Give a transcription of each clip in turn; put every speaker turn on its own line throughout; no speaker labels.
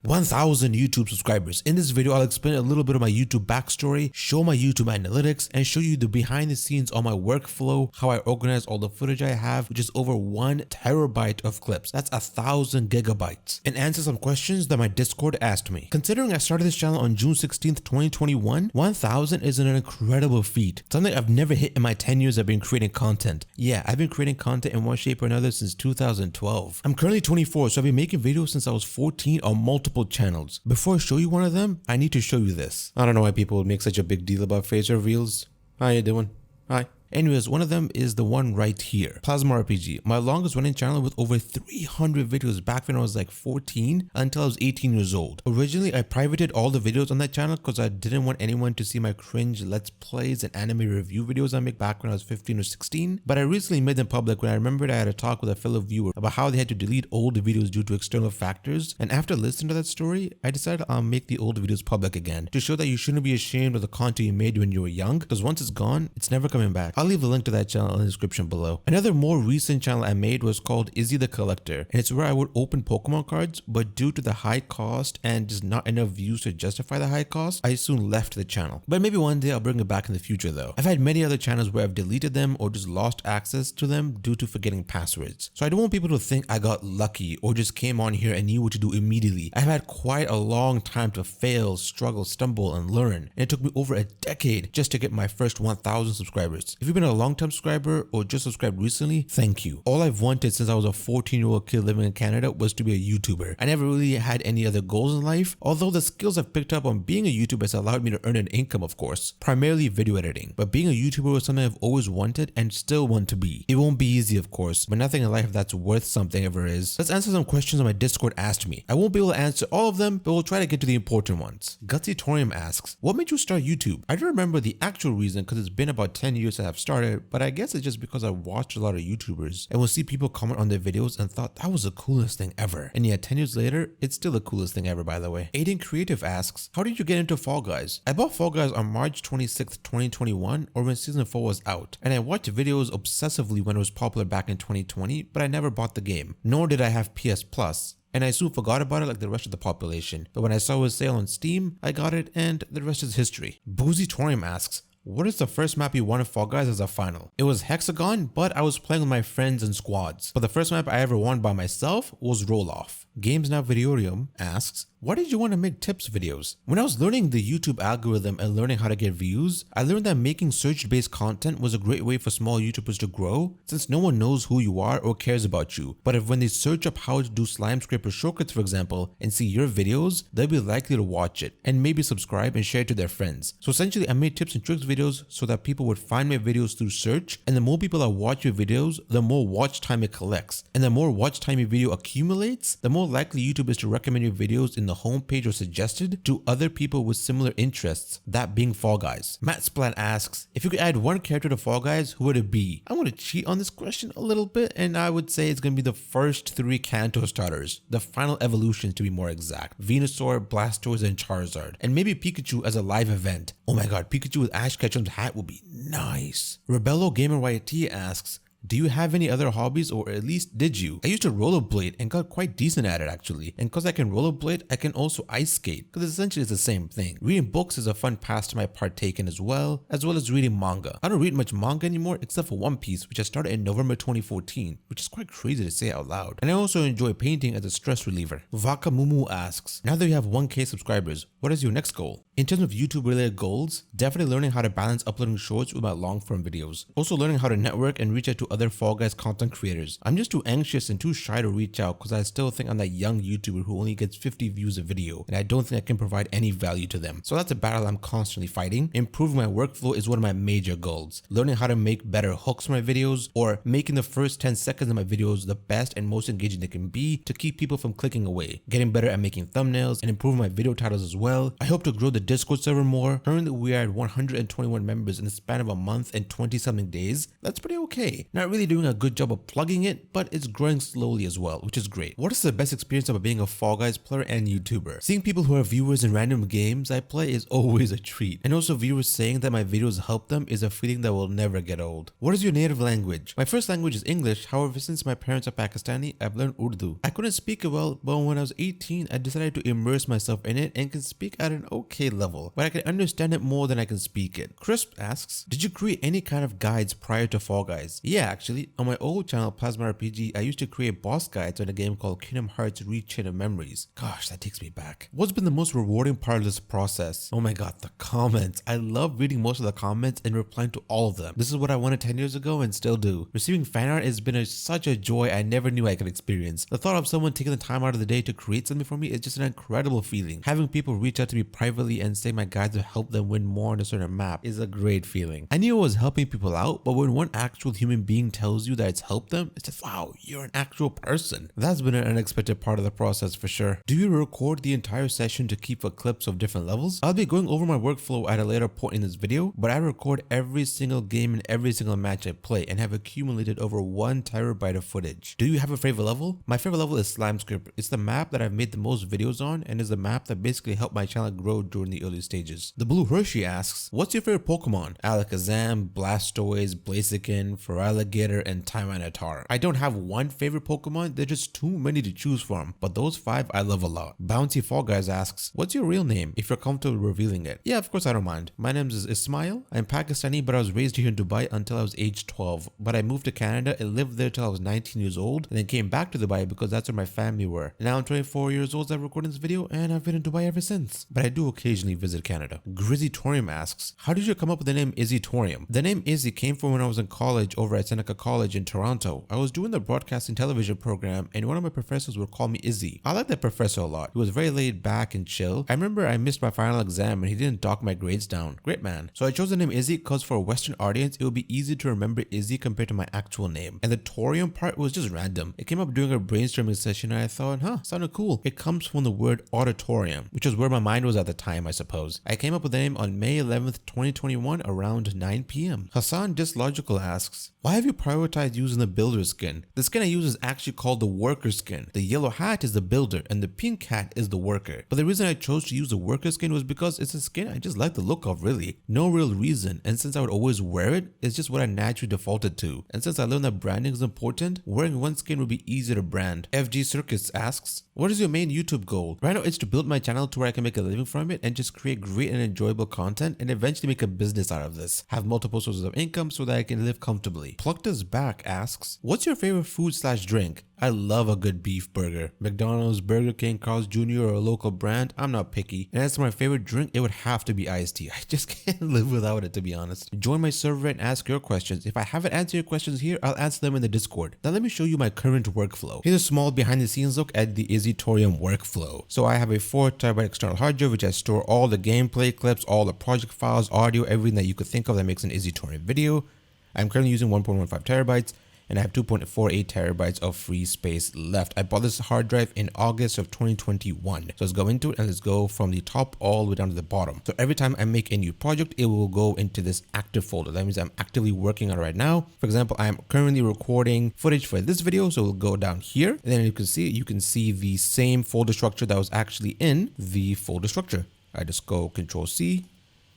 1,000 YouTube subscribers. In this video, I'll explain a little bit of my YouTube backstory, show my YouTube analytics, and show you the behind the scenes on my workflow, how I organize all the footage I have, which is over 1 terabyte of clips. That's 1,000 gigabytes. And answer some questions that my Discord asked me. Considering I started this channel on June 16th, 2021, 1,000 is an incredible feat. Something I've never hit in my 10 years I've been creating content. Yeah, I've been creating content in one shape or another since 2012. I'm currently 24, so I've been making videos since I was 14 on multiple channels. Before I show you one of them, I need to show you this. I don't know why people would make such a big deal about face reveals. How you doing? Hi. Anyways, one of them is the one right here, Plasma RPG, my longest running channel with over 300 videos back when I was like 14 until I was 18 years old. Originally, I privated all the videos on that channel because I didn't want anyone to see my cringe let's plays and anime review videos I make back when I was 15 or 16, but I recently made them public when I remembered I had a talk with a fellow viewer about how they had to delete old videos due to external factors, and after listening to that story, I decided I'll make the old videos public again to show that you shouldn't be ashamed of the content you made when you were young, because once it's gone, it's never coming back. I'll leave a link to that channel in the description below. Another more recent channel I made was called Izzy the Collector, and it's where I would open Pokemon cards, but due to the high cost and just not enough views to justify the high cost, I soon left the channel. But maybe one day I'll bring it back in the future though. I've had many other channels where I've deleted them or just lost access to them due to forgetting passwords. So I don't want people to think I got lucky or just came on here and knew what to do immediately. I've had quite a long time to fail, struggle, stumble, and learn, and it took me over a decade just to get my first 1,000 subscribers. If you've been a long-time subscriber or just subscribed recently, thank you. All I've wanted since I was a 14-year-old kid living in Canada was to be a YouTuber. I never really had any other goals in life, although the skills I've picked up on being a YouTuber has allowed me to earn an income, of course, primarily video editing. But being a YouTuber was something I've always wanted and still want to be. It won't be easy, of course, but nothing in life that's worth something ever is. Let's answer some questions on my Discord asked me. I won't be able to answer all of them, but we'll try to get to the important ones. Izzytorium asks, what made you start YouTube? I don't remember the actual reason because it's been about 10 years since I've started, but I guess it's just because I watched a lot of YouTubers and would see people comment on their videos and thought that was the coolest thing ever. And yeah, 10 years later, it's still the coolest thing ever, by the way. Aiden Creative asks, how did you get into Fall Guys? I bought Fall Guys on March 26th, 2021, or when season 4 was out, and I watched videos obsessively when it was popular back in 2020, but I never bought the game, nor did I have PS Plus. And I soon forgot about it like the rest of the population. But when I saw it was sale on Steam, I got it, and the rest is history. Izzytorium asks, what is the first map you won in Fall Guys as a final? It was Hexagon, but I was playing with my friends and squads. But the first map I ever won by myself was Roll Off. Games Now Izzytorium asks, why did you want to make tips videos? When I was learning the YouTube algorithm and learning how to get views, I learned that making search-based content was a great way for small YouTubers to grow, since no one knows who you are or cares about you. But if when they search up how to do slime scraper shortcuts, for example, and see your videos, they'll be likely to watch it and maybe subscribe and share it to their friends. So essentially, I made tips and tricks videos so that people would find my videos through search, and the more people that watch your videos, the more watch time it collects. And the more watch time your video accumulates, the more likely YouTube is to recommend your videos in the homepage or suggested to other people with similar interests, that being Fall Guys. Matt Splat asks, if you could add one character to Fall Guys, who would it be? I'm going to cheat on this question a little bit, and I would say it's going to be the first 3 Kanto starters, the final evolutions to be more exact, Venusaur, Blastoise, and Charizard, and maybe Pikachu as a live event. Oh my god, Pikachu with Ash Ketchum's hat would be nice. Rebello Gamer YT asks, do you have any other hobbies, or at least did you? I used to rollerblade and got quite decent at it actually, and because I can rollerblade, I can also ice skate, because essentially it's the same thing. Reading books is a fun pastime I partake in as well as reading manga. I don't read much manga anymore except for One Piece, which I started in November 2014, which is quite crazy to say out loud. And I also enjoy painting as a stress reliever. Vaka Mumu asks, now that you have 1K subscribers, what is your next goal? In terms of YouTube related goals, definitely learning how to balance uploading shorts with my long form videos. Also learning how to network and reach out to other Fall Guys content creators. I'm just too anxious and too shy to reach out because I still think I'm that young YouTuber who only gets 50 views a video, and I don't think I can provide any value to them. So that's a battle I'm constantly fighting. Improving my workflow is one of my major goals. Learning how to make better hooks for my videos, or making the first 10 seconds of my videos the best and most engaging they can be to keep people from clicking away. Getting better at making thumbnails and improving my video titles as well. I hope to grow the Discord server more. Currently we are at 121 members in the span of a month and 20 something days. That's pretty okay. Not really doing a good job of plugging it, but it's growing slowly as well, which is great. What is the best experience about being a Fall Guys player and YouTuber? Seeing people who are viewers in random games I play is always a treat. And also viewers saying that my videos help them is a feeling that will never get old. What is your native language? My first language is English. However, since my parents are Pakistani, I've learned Urdu. I couldn't speak it well, but when I was 18, I decided to immerse myself in it and can speak at an okay level, but I can understand it more than I can speak it. Crisp asks, did you create any kind of guides prior to Fall Guys? Yeah, actually, on my old channel Plasma RPG, I used to create boss guides on a game called Kingdom Hearts Rechain of Memories. Gosh, that takes me back. What's been the most rewarding part of this process? Oh my god, the comments. I love reading most of the comments and replying to all of them. This is what I wanted 10 years ago and still do. Receiving fan art has been such a joy I never knew I could experience. The thought of someone taking the time out of the day to create something for me is just an incredible feeling. Having people reach out to me privately and say my guides will help them win more on a certain map is a great feeling. I knew I was helping people out, but when one actual human being tells you that it's helped them, it's just wow, you're an actual person. That's been an unexpected part of the process for sure. Do you record the entire session to keep for clips of different levels? I'll be going over my workflow at a later point in this video, but I record every single game and every single match I play and have accumulated over 1 terabyte of footage. Do you have a favorite level? My favorite level is Slime Script. It's the map that I've made the most videos on and is the map that basically helped my channel grow during the early stages. The Blue Hershey asks, what's your favorite Pokemon? Alakazam, Blastoise, Blaziken, Feraligatr, and Tyranitar. I don't have one favorite Pokemon, there's just too many to choose from, but those 5 I love a lot. Bouncy Fall Guys asks, what's your real name if you're comfortable revealing it? Yeah, of course I don't mind. My name is Ismail. I'm Pakistani, but I was raised here in Dubai until I was age 12. But I moved to Canada and lived there till I was 19 years old and then came back to Dubai because that's where my family were. Now I'm 24 years old as I'm recording this video and I've been in Dubai ever since. But I do occasionally visit Canada. Izzytorium asks, how did you come up with the name Izzytorium? The name Izzy came from when I was in college over at Seneca College in Toronto. I was doing the broadcasting television program and one of my professors would call me Izzy. I liked that professor a lot. He was very laid back and chill. I remember I missed my final exam and he didn't dock my grades down. Great man. So I chose the name Izzy because for a Western audience, it would be easy to remember Izzy compared to my actual name. And the Torium part was just random. It came up during a brainstorming session and I thought, sounded cool. It comes from the word auditorium, which is where my mind was at the time, I suppose. I came up with the name on May 11th, 2021 around 9 p.m. Hassan Dislogical asks, why have you prioritized using the builder skin? The skin I use is actually called the worker skin. The yellow hat is the builder and the pink hat is the worker. But the reason I chose to use the worker skin was because it's a skin I just like the look of, really. No real reason, and since I would always wear it, it's just what I naturally defaulted to. And since I learned that branding is important, wearing one skin would be easy to brand. FG Circus asks, what is your main YouTube goal? Right now it's to build my channel to where I can make a living from it and just create great and enjoyable content and eventually make a business out of this. Have multiple sources of income so that I can live comfortably. Plucked Us Back asks, what's your favorite food/drink? I love a good beef burger. McDonald's, Burger King, Carl's Jr. or a local brand, I'm not picky. And as for my favorite drink, it would have to be iced tea. I just can't live without it, to be honest. Join my server and ask your questions. If I haven't answered your questions here, I'll answer them in the Discord. Now let me show you my current workflow. Here's a small behind the scenes look at the Izzytorium workflow. So I have a 4 terabyte external hard drive which I store all the gameplay clips, all the project files, audio, everything that you could think of that makes an Izzytorium video. I'm currently using 1.15 terabytes. And I have 2.48 terabytes of free space left. I bought this hard drive in August of 2021. So let's go into it and let's go from the top all the way down to the bottom. So every time I make a new project, it will go into this active folder. That means I'm actively working on it right now. For example, I'm currently recording footage for this video. So we'll go down here and then you can see the same folder structure that was actually in the folder structure. I just go Control C,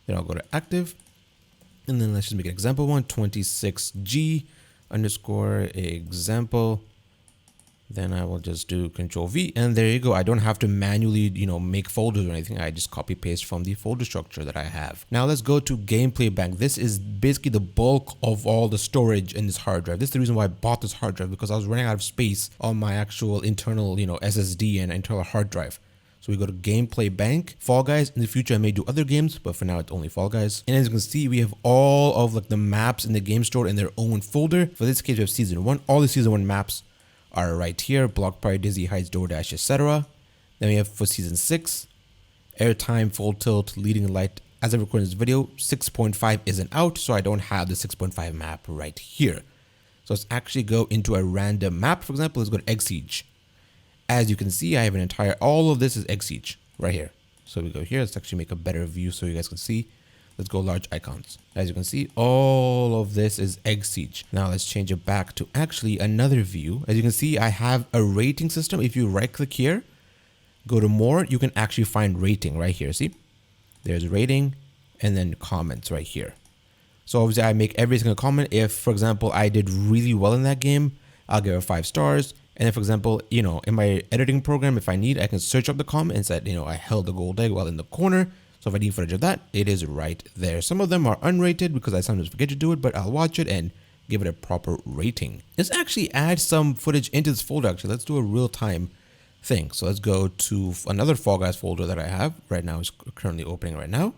then I'll go to active. And then let's just make an example one, 26G. _ example, then I will just do Control V and there you go. I don't have to manually make folders or anything. I just copy paste from the folder structure that I have. Now let's go to Gameplay Bank. This is basically the bulk of all the storage in this hard drive. This is the reason why I bought this hard drive, because I was running out of space on my actual internal SSD and internal hard drive. So we go to Gameplay Bank, Fall Guys. In the future, I may do other games, but for now, it's only Fall Guys. And as you can see, we have all of the maps in the game stored in their own folder. For this case, we have Season 1. All the Season 1 maps are right here. Block Party, Dizzy Heights, DoorDash, etc. Then we have for Season 6, Airtime, Full Tilt, Leading Light. As I'm recording this video, 6.5 isn't out, so I don't have the 6.5 map right here. So let's actually go into a random map. For example, let's go to Egg Siege. As you can see, I have an entire, all of this is Egg Siege right here. So we go here. Let's actually make a better view so you guys can see. Let's go large icons. As you can see, all of this is Egg Siege. Now let's change it back to actually another view. As you can see, I have a rating system. If you right click here, go to more, you can actually find rating right here. See, there's rating and then comments right here. So obviously I make every single comment. If, for example, I did really well in that game, I'll give it 5 stars. And if, for example, you know, in my editing program, if I need, I can search up the comment and say, you know, I held the gold egg while in the corner. So if I need footage of that, it is right there. Some of them are unrated because I sometimes forget to do it, but I'll watch it and give it a proper rating. Let's actually add some footage into this folder. Actually, let's do a real time thing. So let's go to another Fall Guys folder that I have right now. Is currently opening right now.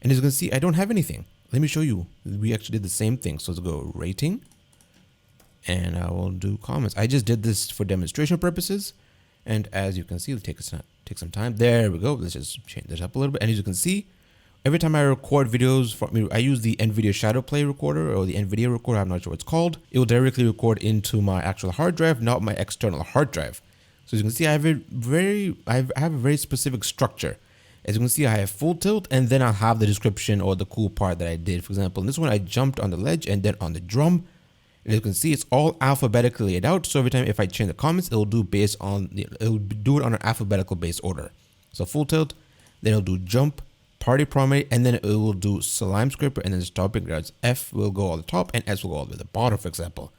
And as you can see, I don't have anything. Let me show you. We actually did the same thing. So let's go rating. And I will do comments. I just did this for demonstration purposes. And as you can see, it'll take some time. There we go. Let's just change this up a little bit. And as you can see, every time I record videos, I use the NVIDIA Shadow Play recorder or the NVIDIA recorder. I'm not sure what it's called. It will directly record into my actual hard drive, not my external hard drive. So as you can see, I have a very specific structure. As you can see, I have full tilt, and then I'll have the description or the cool part that I did. For example, in this one, I jumped on the ledge and then on the drum. As you can see, it's all alphabetically laid out. So every time if I change the comments, it'll do it on an alphabetical based order. So full tilt, then it'll do jump, party promenade, and then it will do slime scraper, and then stopping grounds. F will go all the top and S will go all the way to the bottom, for example.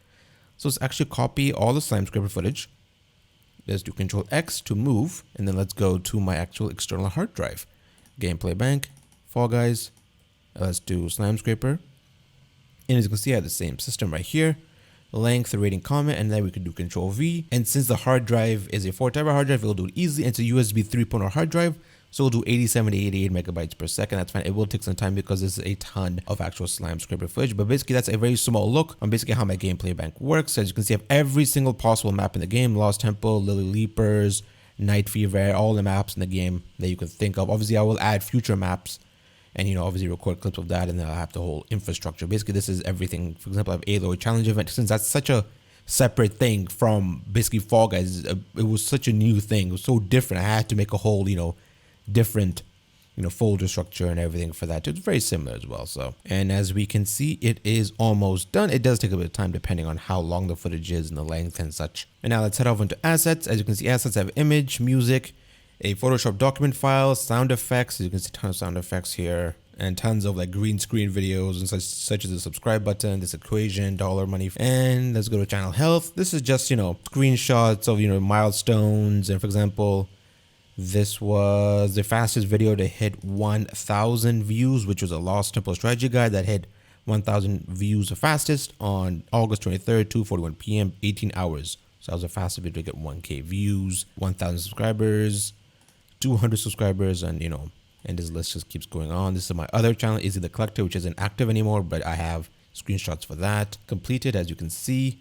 So let's actually copy all the slime scraper footage. Let's do Control X to move, and then let's go to my actual external hard drive. Gameplay bank, Fall Guys. Let's do slime scraper. And as you can see, I have the same system right here. Length, rating, comment, and then we can do Control V. And since the hard drive is a 4 TB hard drive, it'll do it easily. It's a USB 3.0 hard drive, so it'll do 87 to 88 megabytes per second. That's fine. It will take some time because this is a ton of actual slime scraper footage. But basically, that's a very small look on basically how my gameplay bank works. As you can see, I have every single possible map in the game: Lost Temple, Lily Leapers, Night Fever, all the maps in the game that you can think of. Obviously, I will add future maps. And, you know, obviously record clips of that, and then I'll have the whole infrastructure. Basically, this is everything. For example, I have Aloy challenge event. Since that's such a separate thing from basically Fall Guys, it was such a new thing. It was so different. I had to make a whole, you know, different, you know, folder structure and everything for that. It's very similar as well. So, and as we can see, it is almost done. It does take a bit of time depending on how long the footage is and the length and such. And now let's head off into assets. As you can see, assets have image, music, a Photoshop document file, sound effects. As you can see, tons of sound effects here, and tons of like green screen videos and such as the subscribe button, this equation, dollar money. And let's go to channel health. This is just, you know, screenshots of, you know, milestones. And for example, this was the fastest video to hit 1,000 views, which was a Lost Temple strategy guide that hit 1,000 views the fastest on August 23rd, 2:41 p.m., 18 hours. So that was the fastest video to get 1K views, 1,000 subscribers, 200 subscribers, and, you know, and this list just keeps going on. This is my other channel, Izzy the Collector, which isn't active anymore, but I have screenshots for that completed. As you can see,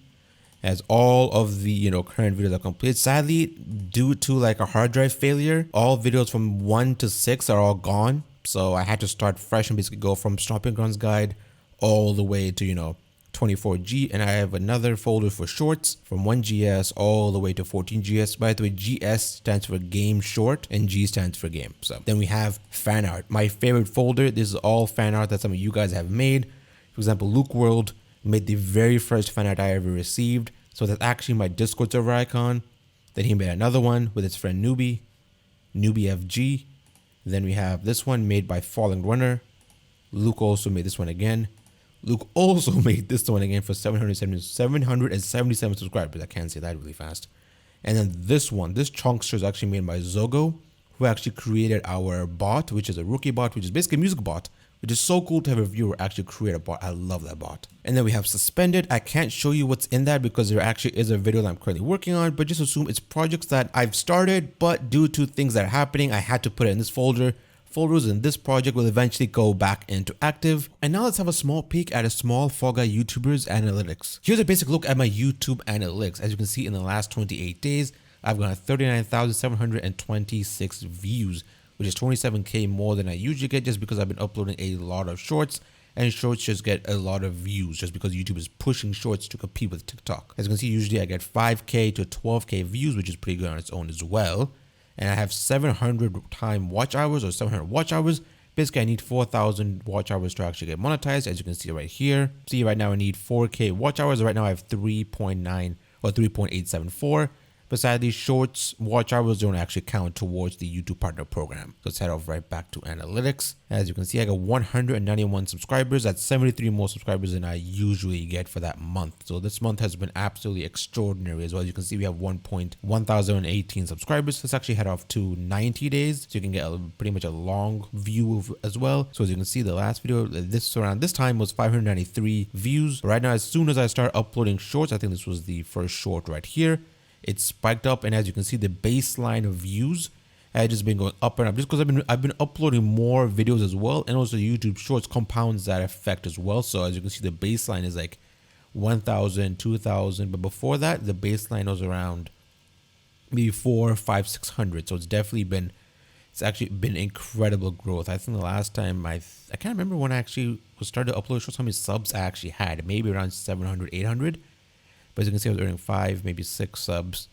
as all of the, you know, current videos are completed. Sadly, due to like a hard drive failure, all videos from 1 to 6 are all gone. So I had to start fresh and basically go from Stomping Grounds guide all the way to, you know, 24G. And I have another folder for shorts from 1GS all the way to 14GS. By the way, GS stands for game short and G stands for game. So then we have fan art, my favorite folder. This is all fan art that some of you guys have made. For example, Luke World made the very first fan art I ever received. So that's actually my Discord server icon. Then he made another one with his friend Newbie FG. Then we have this one made by Falling Runner. Luke also made this one again. Luke also made this one again for 777 subscribers. I can't say that really fast. And then this one, this chunkster is actually made by Zogo, who actually created our bot, which is a rookie bot, which is basically a music bot, which is so cool to have a viewer actually create a bot. I love that bot. And then we have Suspended. I can't show you what's in that because there actually is a video that I'm currently working on, but just assume it's projects that I've started, but due to things that are happening, I had to put it in this folder. Folders in this project will eventually go back into active. And now let's have a small peek at a small Fall Guy YouTuber's analytics. Here's a basic look at my YouTube analytics. As you can see, in the last 28 days, I've got 39,726 views, which is 27K more than I usually get just because I've been uploading a lot of shorts, and shorts just get a lot of views just because YouTube is pushing shorts to compete with TikTok. As you can see, usually I get 5K to 12K views, which is pretty good on its own as well. and I have 700 time watch hours or 700 watch hours. Basically, I need 4,000 watch hours to actually get monetized. As you can see right here, see right now I need 4K watch hours. Right now I have 3.9 or 3.874. Besides these shorts, watch hours don't actually count towards the YouTube partner program. So let's head off right back to analytics. As you can see, I got 191 subscribers. That's 73 more subscribers than I usually get for that month. So this month has been absolutely extraordinary as well. As you can see, we have 1,018 subscribers. Let's actually head off to 90 days. So you can get pretty much a long view of as well. So as you can see, the last video, around this time was 593 views. Right now, as soon as I start uploading shorts, I think this was the first short right here, it spiked up, and as you can see, the baseline of views had just been going up and up just because I've been uploading more videos as well, and also YouTube Shorts compounds that effect as well. So as you can see, the baseline is like 1,000, 2,000, but before that, the baseline was around maybe 400, 500, 600. So it's actually been incredible growth. I think the last time I can't remember when I actually started to upload shorts, how many subs I actually had, maybe around 700, 800. But as you can see, I was earning 5, maybe 6 subs.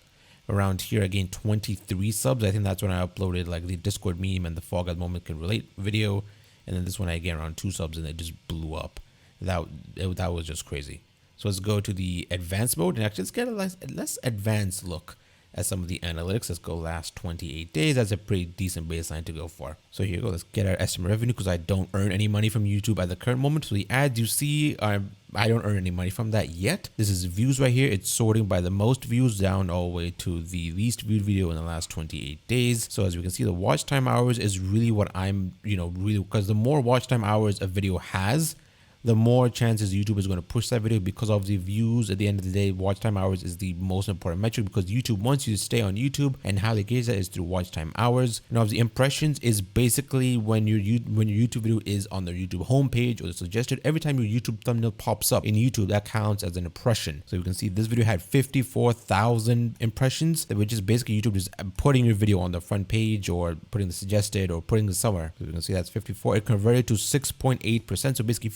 Around here, I gained 23 subs. I think that's when I uploaded like the Discord meme and the Fall Guys Moment Can Relate video. And then this one, I gained around 2 subs and it just blew up. That was just crazy. So let's go to the advanced mode and actually let's get a less advanced look at some of the analytics. Let's go last 28 days. That's a pretty decent baseline to go for. So here you go. Let's get our estimate revenue because I don't earn any money from YouTube at the current moment. So the ads you see are, I don't earn any money from that yet. This is views right here. It's sorting by the most views down all the way to the least viewed video in the last 28 days. So as we can see, the watch time hours is really what I'm, really, because the more watch time hours a video has, the more chances YouTube is going to push that video because of the views. At the end of the day, watch time hours is the most important metric because YouTube wants you to stay on YouTube, and how they gauge that is through watch time hours. Now, the impressions is basically when your YouTube video is on the YouTube homepage or the suggested. Every time your YouTube thumbnail pops up in YouTube, that counts as an impression. So you can see this video had 54,000 impressions, which is basically YouTube just putting your video on the front page or putting the suggested or putting it somewhere. So you can see that's 54. It converted to 6.8%. So basically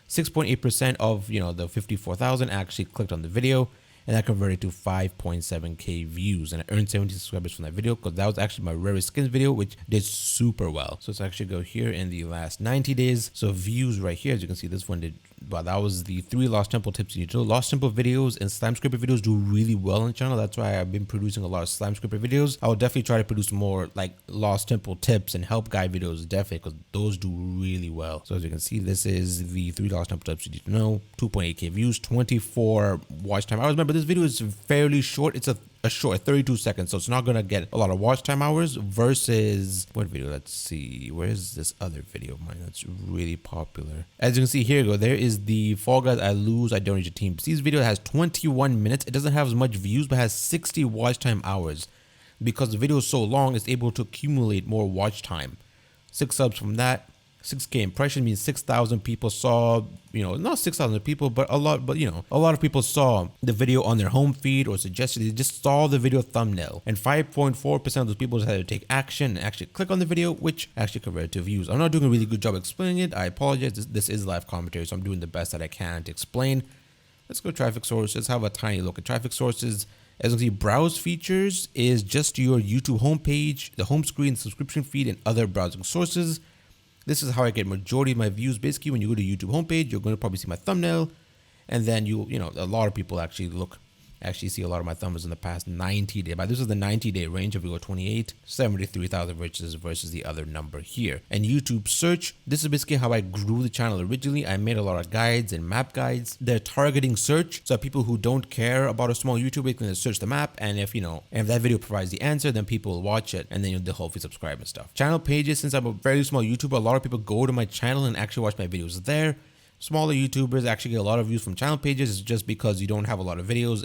6.8% of the 54,000 actually clicked on the video, and that converted to 5.7k views, and I earned 70 subscribers from that video because that was actually my rarest skins video, which did super well. So let's actually go here in the last 90 days. So views right here, as you can see, this one did well. That was the 3 Lost Temple tips you need to know. Lost Temple videos and slime scraper videos do really well on the channel. That's why I've been producing a lot of slime scraper videos. I will definitely try to produce more like Lost Temple tips and help guide videos, definitely, because those do really well. So as you can see, this is the 3 Lost Temple tips you need to know. 2.8k views, 24 watch time hours. Remember, this video is fairly short. It's a short 32 seconds, so it's not gonna get a lot of watch time hours versus what video? Let's see, where's this other video of mine that's really popular? As you can see, here you go. There is the Fall Guys I lose, I don't need your team. See, this video has 21 minutes. It doesn't have as much views, but has 60 watch time hours. Because the video is so long, it's able to accumulate more watch time. 6 subs from that. 6k impression means 6,000 people saw, not 6,000 people, but a lot of people saw the video on their home feed or suggested, they just saw the video thumbnail, and 5.4% of those people just had to take action and actually click on the video, which actually converted to views. I'm not doing a really good job explaining it. I apologize. This is live commentary, so I'm doing the best that I can to explain. Let's go traffic sources, have a tiny look at traffic sources. As you can see, browse features is just your YouTube homepage, the home screen, subscription feed, and other browsing sources. This is how I get majority of my views. Basically, when you go to YouTube homepage, you're going to probably see my thumbnail, and then a lot of people actually see a lot of my thumbnails in the past 90 days. But this is the 90-day range. If we go 28, 73,000 versus the other number here. And YouTube search, this is basically how I grew the channel originally. I made a lot of guides and map guides. They're targeting search, so people who don't care about a small YouTuber can search the map, and if that video provides the answer, then people will watch it, and then they'll hopefully subscribe and stuff. Channel pages, since I'm a very small YouTuber, a lot of people go to my channel and actually watch my videos there. Smaller YouTubers actually get a lot of views from channel pages. It's just because you don't have a lot of videos,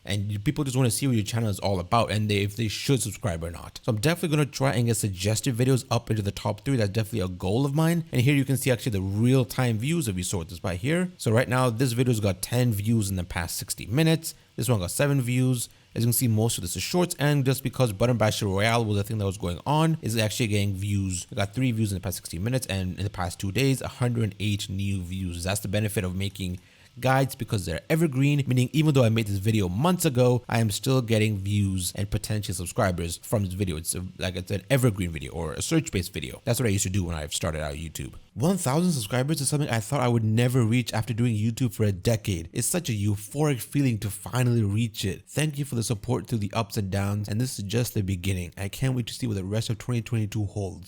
and people just want to see what your channel is all about, and if they should subscribe or not. So I'm definitely going to try and get suggested videos up into the top 3. That's definitely a goal of mine. And here you can see actually the real-time views if you sort this by here. So right now, this video's got 10 views in the past 60 minutes. This one got 7 views. As you can see, most of this is shorts, and just because Button Basher Royale was the thing that was going on, is actually getting views. I got 3 views in the past 60 minutes, and in the past 2 days, 108 new views. That's the benefit of making guides because they're evergreen, meaning even though I made this video months ago, I am still getting views and potential subscribers from this video. It's it's an evergreen video or a search-based video. That's what I used to do when I started out YouTube. 1,000 subscribers is something I thought I would never reach after doing YouTube for a decade. It's such a euphoric feeling to finally reach it. Thank you for the support through the ups and downs, and this is just the beginning. I can't wait to see what the rest of 2022 holds.